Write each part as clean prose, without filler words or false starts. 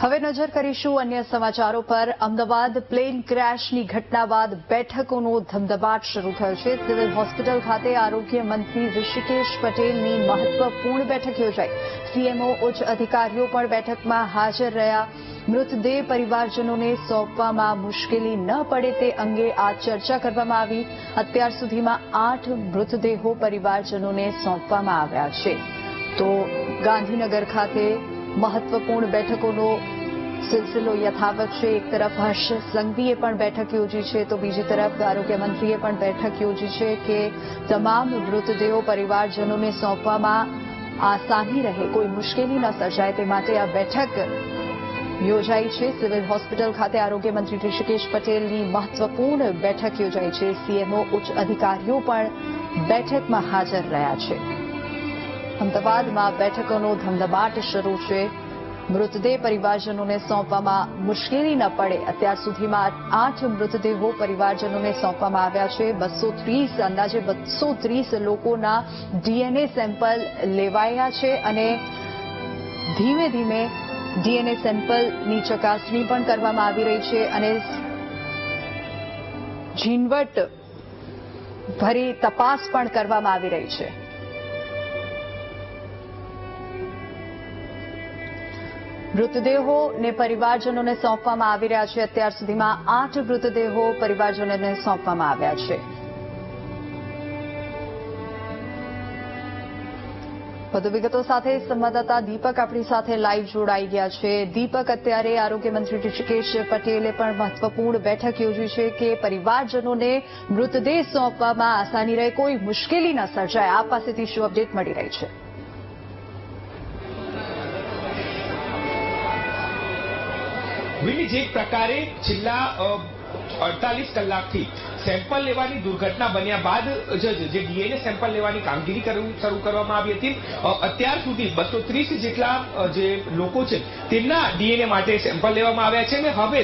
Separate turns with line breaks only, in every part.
હવે નજર કરીશું અન્ય સમાચારો પર। અમદાવાદ પ્લેન ક્રેશની ઘટના બાદ બેઠકોનો ધમધમાટ શરૂ થયો છે। સિવિલ હોસ્પિટલ ખાતે આરોગ્ય મંત્રી ઋષિકેશ પટેલની મહત્વપૂર્ણ બેઠક યોજાઈ। સીએમઓ ઉચ્ચ અધિકારીઓ પણ બેઠકમાં હાજર રહ્યા। મૃતદેહ પરિવારજનોને સોંપવામાં મુશ્કેલી ન પડે તે અંગે આ ચર્ચા કરવામાં આવી। અત્યાર સુધીમાં 8 મૃતદેહો પરિવારજનોને સોંપવામાં આવ્યા છે। તો ગાંધીનગર ખાતે મહત્વપૂર્ણ બેઠકોનો સિલસિલો યથાવત છે। એક તરફ હર્ષ સંઘવીએ પણ બેઠક યોજી છે તો બીજી તરફ આરોગ્ય મંત્રીએ પણ બેઠક યોજી છે કે તમામ મૃતદેહો પરિવારજનોને સોંપવામાં આસાની રહે, કોઈ મુશ્કેલી ન સર્જાય તે માટે આ બેઠક યોજાઈ છે। સિવિલ હોસ્પિટલ ખાતે આરોગ્ય મંત્રી ઋષિકેશ પટેલની મહત્વપૂર્ણ બેઠક યોજાઈ છે। સીએમઓ ઉચ્ચ અધિકારીઓ પણ બેઠકમાં હાજર રહ્યા છે। અમદાવાદમાં બેઠકોનો ધમધમાટ શરૂ છે। મૃતદેહ પરિવારજનોને સોંપવામાં મુશ્કેલી ન પડે, અત્યાર સુધીમાં 8 મૃતદેહો પરિવારજનોને સોંપવામાં આવ્યા છે। 230 અંદાજે 230 લોકોના ડીએનએ સેમ્પલ લેવાયા છે અને ધીમે ધીમે ડીએનએ સેમ્પલની ચકાસણી પણ કરવામાં આવી રહી છે અને ઝીણવટ ભરી તપાસ પણ કરવામાં આવી રહી છે। મૃતદેહોને પરિવારજનોને સોંપવામાં આવી રહ્યા છે। અત્યાર સુધીમાં 8 મૃતદેહો પરિવારજનોને સોંપવામાં આવ્યા છે। વધુ વિગતો સાથે સંવાદદાતા દીપક આપણી સાથે લાઈવ જોડાઈ ગયા છે। દીપક, અત્યારે આરોગ્ય મંત્રી ઋષિકેશ પટેલે પણ મહત્વપૂર્ણ બેઠક યોજી છે કે પરિવારજનોને મૃતદેહ સોંપવામાં આસાની રહે, કોઈ મુશ્કેલી ન સર્જાય। આપ પાસેથી શું અપડેટ મળી રહી છે?
જે પ્રકારે છેલ્લા 48 કલાકથી સેમ્પલ લેવાની દુર્ઘટના બન્યા બાદ જે ડીએનએ સેમ્પલ લેવાની કામગીરી શરૂ કરવામાં આવી હતી, અત્યાર સુધી 230 જેટલા જે લોકો છે તેમના ડીએનએ માટે સેમ્પલ લેવામાં આવ્યા છે અને હવે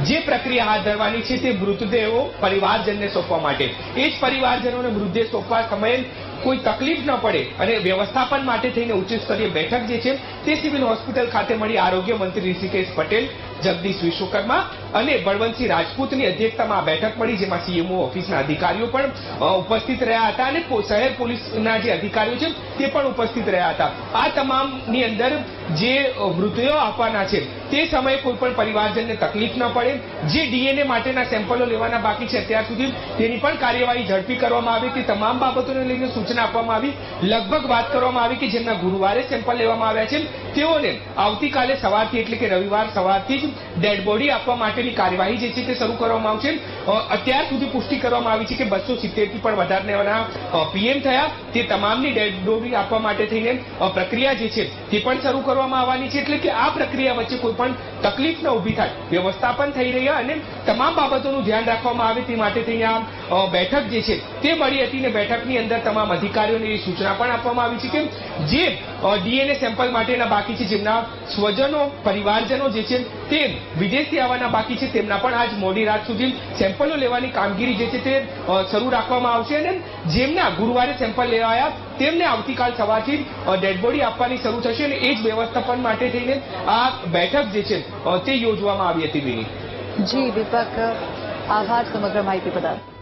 જે પ્રક્રિયા હાથ ધરવાની છે તે મૃતદેહો પરિવારજનને સોંપવા માટે। એ જ પરિવારજનોને મૃતદેહ સોંપવા સમયે કોઈ તકલીફ ન પડે અને વ્યવસ્થાપન માટે થઈને ઉચ્ચ સ્તરીય બેઠક જે છે તે સિવિલ હોસ્પિટલ ખાતે મળી। આરોગ્ય મંત્રી ઋષિકેશ પટેલ, જગદીશ વિશ્વકર્મા અને બળવંતસિંહ રાજપૂતની અધ્યક્ષતામાં આ બેઠક મળી, જેમાં સીએમઓ ઓફિસના અધિકારીઓ પણ ઉપસ્થિત રહ્યા હતા અને શહેર પોલીસના જે અધિકારીઓ છે તે પણ ઉપસ્થિત રહ્યા હતા। આ તમામની અંદર જે મૃતદેહો આપવાના છે તે સમયે કોઈ પણ પરિવારજનને તકલીફ ન પડે, જે ડીએનએ માટેના સેમ્પલો લેવાના બાકી છે અત્યાર સુધી તેની પણ કાર્યવાહી ઝડપી કરવામાં આવી, તે તમામ બાબતોને લઈને સૂચના આપવામાં આવી। લગભગ વાત કરવામાં આવી કે જેમના ગુરુવારે સેમ્પલ લેવામાં આવ્યા છે તેઓને આવતીકાલે સવારથી એટલે કે રવિવાર સવારથી જ ડેડ બોડી આપવા માટેની કાર્યવાહી જે છે તે શરૂ કરવામાં આવશે। અત્યાર સુધી પુષ્ટિ કરવામાં આવી છે કે 270 થી પણ વધારેના પીએમ થયા, તે તમામની ડેડ બોડી આપવા માટે થઈને પ્રક્રિયા જે છે તે પણ શરૂ કરવામાં આવવાની છે। એટલે કે આ પ્રક્રિયા વચ્ચે કોઈ પણ તકલીફ ન ઊભી થાય, વ્યવસ્થાપન થઈ રહ્યા અને તમામ બાબતોનું ધ્યાન રાખવામાં આવે તે માટે થઈને આ બેઠક જે છે તે મળી હતી અને બેઠકની અંદર તમામ અધિકારીઓને એ સૂચના પણ આપવામાં આવી છે કે જે ડીએનએ સેમ્પલ માટેના બાકી છે, જેમના સ્વજનો પરિવારજનો જે છે તે વિદેશથી આવવાના બાકી છે, તેમના પણ આજ મોડી રાત સુધી સેમ્પલો લેવાની કામગીરી જે છે તે શરૂ રાખવામાં આવશે અને જેમના ગુરુવારે સેમ્પલ લેવાયા તેમને આવતીકાલ સવારથી ડેડ બોડી આપવાની શરૂ થશે અને એ જ વ્યવસ્થાપન માટે થઈને આ બેઠક જે છે તે યોજવામાં આવી હતી। વિની
જી દીપક, આભાર સમગ્ર માહિતી બદલ।